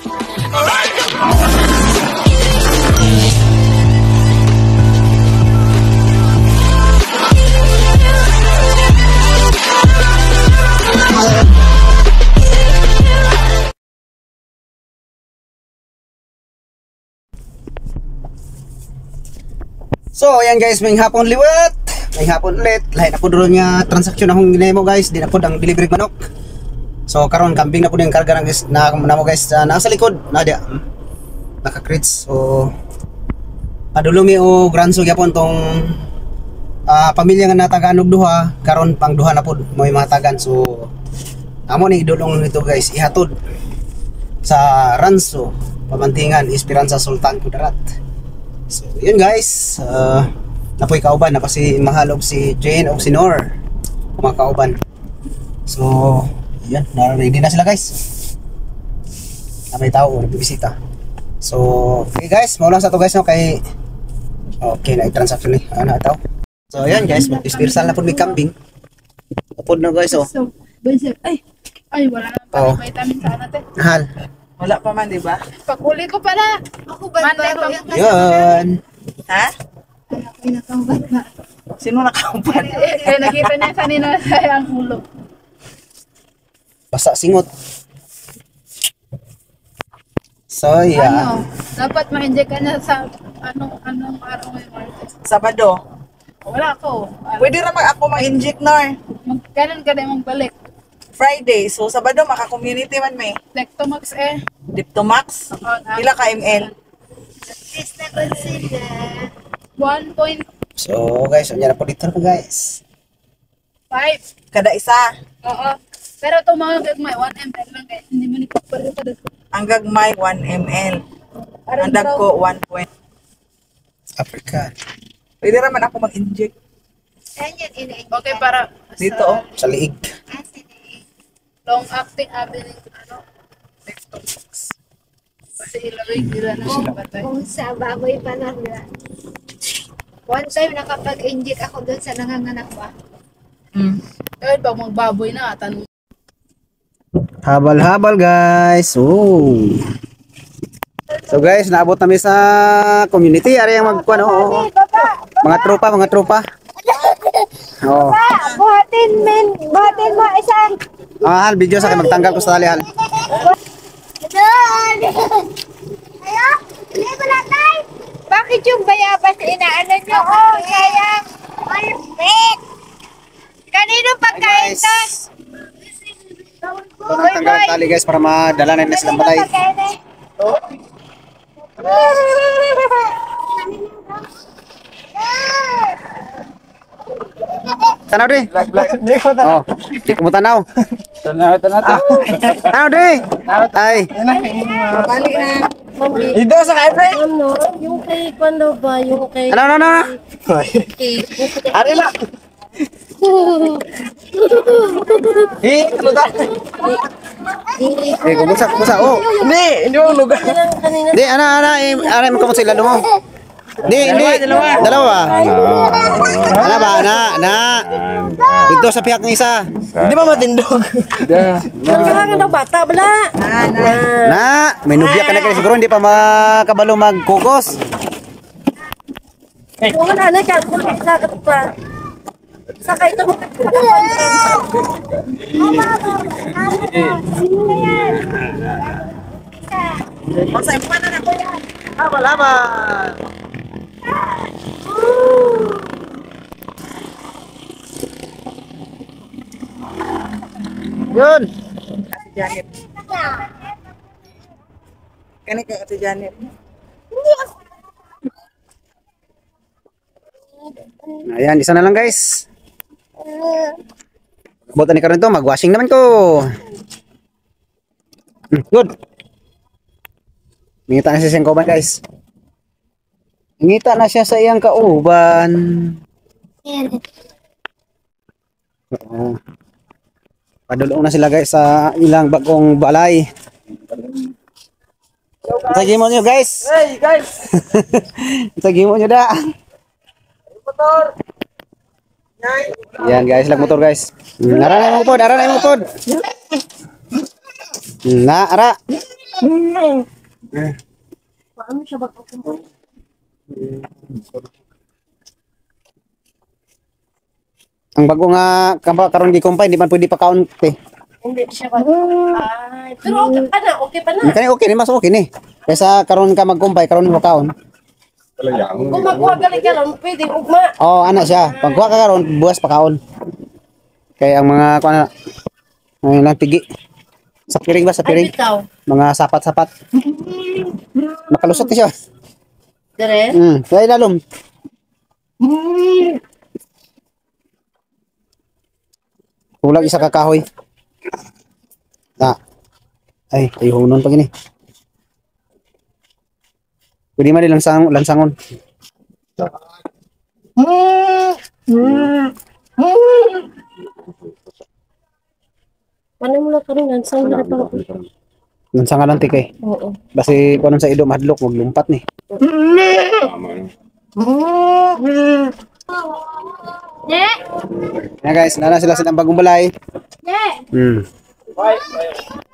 So ayan guys, may hapon liwat. May hapon ulit. Lahat na po doon nga transaksyon akong ginemo guys. Di na po ang delivery manok. So karon kambing na po yung karga na mo guys. Nasa likod. Nadia. Naka-crits. So padulumi o granso yapon tong pamilya nga natagan og duha. Karon pang duha na po may matagan. So amo ni idulong nito guys. Ihatod sa Ranso, Pamantingan, Esperanza, Sultan Kudarat. So yun guys, napoy kauban na kasi mahalog si Jane o si Nor mga kauban. So yan, ready na sila guys. Na may tao nagbibisita. So okay guys, maulang sa to guys no kay okay na i-transaction ni ana tao. So ayan guys, mag-ispirsal na po may kambing. Upod na guys oh. So, ay wala na pa vitamin sana te. Hal. Wala pa man, di ba? Pakuli ko pala. Ako ba baro yan? Yun. Ha? Ako nakaubat ba? Sino nakauban? Eh, nakita niya kanina sa ang ulo. Basa singot. So yeah. Dapat ma-inject ka na sa anong araw ngayon Martes. Sabado. Wala ako. Pwede naman ako ma-inject, Nor. Kailan ka na magbalik? Friday. So, Sabado, maka-community man may. Lectomax eh. Diptomax. Pila ka ml? 1.5. So guys, yan na po dito na po guys. Kada isa. Oo. Pero itong mga gagmay, 1 ml lang guys. Hindi mo nipapalo ka doon. Ang gagmay, 1 ml. Ang dagko, 1 point. Africa. Pwede naman ako mag-inject. Okay, para Dito, oh. Sa liig. long-acting abiling Lectomax. Kasi ilawig nila na siya patay. Kung sa baboy pa lang nila. One time nakapag-inject ako doon sa nanganganak ba? Kahit pag magbaboy na, tanong. Habal-habal guys. Oh. So guys, naabot namin sa community. Ari ang magkuhan oh. Mga tropa. Oh. Buhatin mo isang. Hal, video sa akin magtanggal ko sa tali hal. Doon! Ayo! Hindi mo natay! Bakit yung bayabas inaano nyo? Oo, sayang! Perfect! Kanino pagkain to? Tanggal ang tali guys para madala na silang balay. Tanaw di. Oh, di ko mo tanaw. Tanaw. Tanaw di. Ay. Balik na. Ito sa kay pre. Yung kay kwando ba? Yung kay Ano. cake. Ari la. Ano ta? Kumusta? Oh. Hindi mo lugar. Di, ana mo kamot sila mo. Hindi. Dalawa. Ano ba? Na. Dito sa pihak ng isa. Hindi ba matindog? Kailangan daw bata, bala. Na, may nubya ka na kayo. Siguro hindi pa makabalo magkukos. Kung ano ka, kung sakit pa. Saka ito mo. Masaya pa na ako yan. Habal. Yun. Ate Janet. Kani ka Ate Janet. Ayan, isa na lang guys. Buta ni karon to, mag-washing naman ko. Good. Ngita na siya siyang kauban guys. Ngita na siya sa iyang kauban. Oo. Padulong na sila guys sa ilang bagong balay. Tagi mo nyo guys. Hey guys. Tagi mo nyo da. Motor. Yan guys, lag motor guys. Ara na yung pod. Na, ara. Paano siya magkukumpay? Ang bago nga karon gikumpay, di man pwede pa kaunti. Hindi siya mag... Ay, pero okay pa na, okay pa na. Kani okay ni mas okay ni. Kaysa karon ka magkumpay, karon mo kaon. Kung magkuha galing ka lang, pwede ugma. Oh, ana siya. Pagkuha ka karon, buwas pa kaon. Kaya ang mga kuan na ay lang pigi. Sa piring ba sa Ay, piring? bitaw. Mga sapat-sapat. Makalusot na siya. Dire? Kaya lalom. Kulang isa ka kahoy. Ay, hunon pa gini. Pwede man nilang lansangon. Paano mo lang karoon? Saan na pa? Lansangan lang tikay. Oo. Basi kuno sa ido madlok maglumpat ni. Ne? Yan guys, nana sila sa bagong balay. Ne?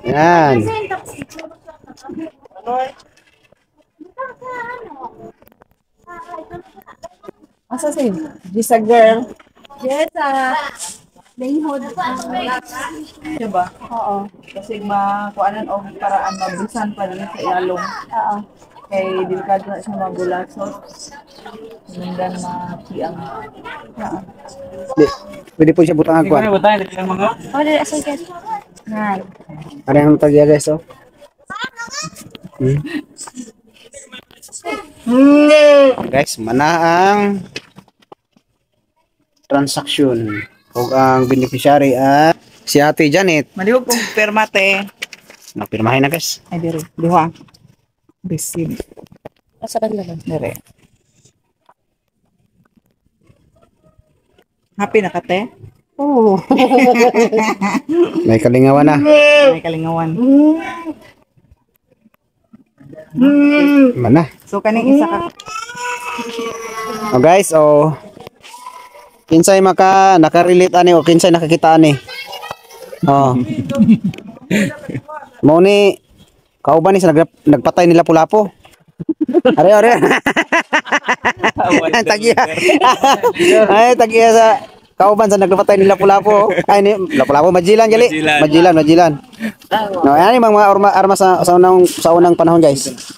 Yan. Asa si? Gisa girl. Yes, Mayhood. Diba? Oo. Kasi makuanan o paraan mabisan pa rin sa ilalong. Oo. Kay delikado na siya magulasot. Mindan makiang. Pwede po siya butang agwan. Oh, dili asal ka. Nan. Ada yang tagya guys oh. Guys, mana ang transaksyon o ang beneficiary at si Ate Janet. Maliwag kong permate. Napirmahin na guys. Ay, dire. Duha. Receive. Asa ka naman? Dire. Happy na ka, te? Oo. May kalingawan na. May kalingawan. Mana? So, kaning isa ka. Oh guys, oh. Kinsay nakarelate ani o kinsay nakakita ani. Oh. Mo ni kauban ni sa nagpatay nila pulapo. Are. Tagiya. Ay tagiya sa kauban sa nagpatay nila pulapo. Ay ni pulapo majilan gali. Majilan. No, ani mga arma sa unang panahon guys.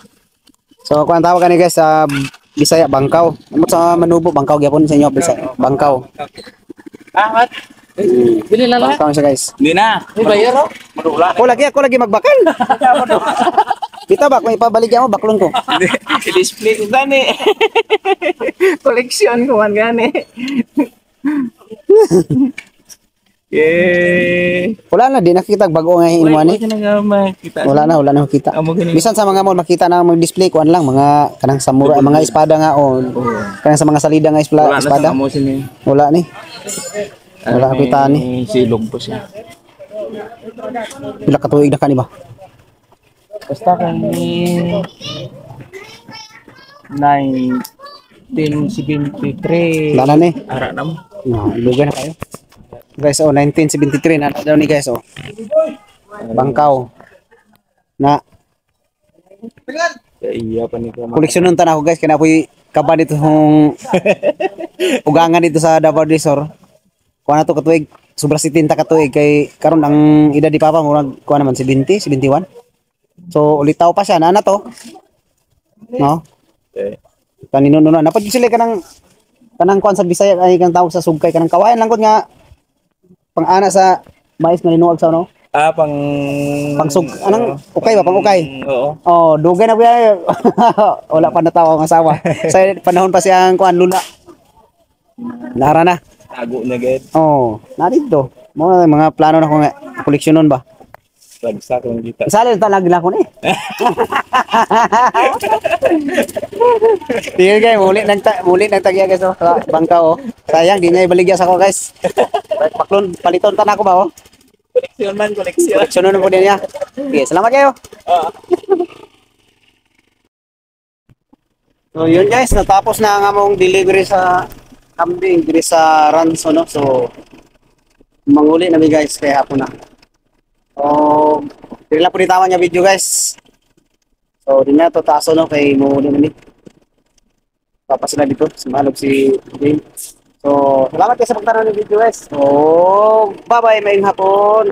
So kuan tawag kani guys sa Bisaya bangkaw. Amo sa Manubo bangkaw gyapon sa inyo Bisaya bangkaw. What? Bili na lang. Bangkaw siya guys. Hindi na. May bayar oh. Ako lagi magbakal. Kita ba kung ipabalik mo baklon ko. I-display ko gani. Koleksyon ko man gani. Yay. Wala na di nakita bago nga hinuan ni. Makita. Wala na makita. Amo gani. Bisan sa mga mall makita na mag-display kuan lang mga kanang samurai mga espada nga o kanang sa mga salida nga Wala na espada. sa amo sini. Wala ni. Wala kita ni. Silog po siya. Pila ka tuig na kani ba? Basta kami 1973. Wala na ni. Ara na mo. No, ilugan na kayo. Guys, 1973 na daw ni guys Bangkaw. Na Iya pa ni ko. koleksyonon ta na ako guys kaya apoy kaba dito hong ugangan dito sa Davao del Sur. Kuha na to katuig sobra 70 katuig kay karon ang edad di papa murag kuha naman 70, 71. So ulitaw pa siya na to. No? Kanino na napad sila kanang kuan sa Bisaya ay kang tawag sa sugkay kanang kawayan lang gud nga pang-ana sa mais na linuag sa no. Pangsug anang ukay ba pang ukay? Oo. Oh, dugay na biya. Wala pa natawa ang asawa. Sa panahon pa siyang kuan lula. Lara na. Tago na gid. Oh, narito. Mo mga plano na ko nga koleksyonon ba. Lagsa kong kita. Isalin ta lagi lang ko ni. Tingnan kay muli nang tagya guys oh. Bangka oh. Sayang di niya ibaligya sa ko guys. Paklon paliton ta na ako ba oh. Koleksyon man, koleksyon. Koleksyonon po din niya. Okay, salamat kayo. So yun guys, natapos na ang among delivery sa kambing diri sa Ranso no. So manguli na mi guys kaya hapon na. So dili lang po nitawan niya video guys. So, di na to taso no kay mo ni papa sila dito, sumalog si Jane. So, salamat kayo sa pagtanaw ng video guys. So, bye-bye, maayong hapon.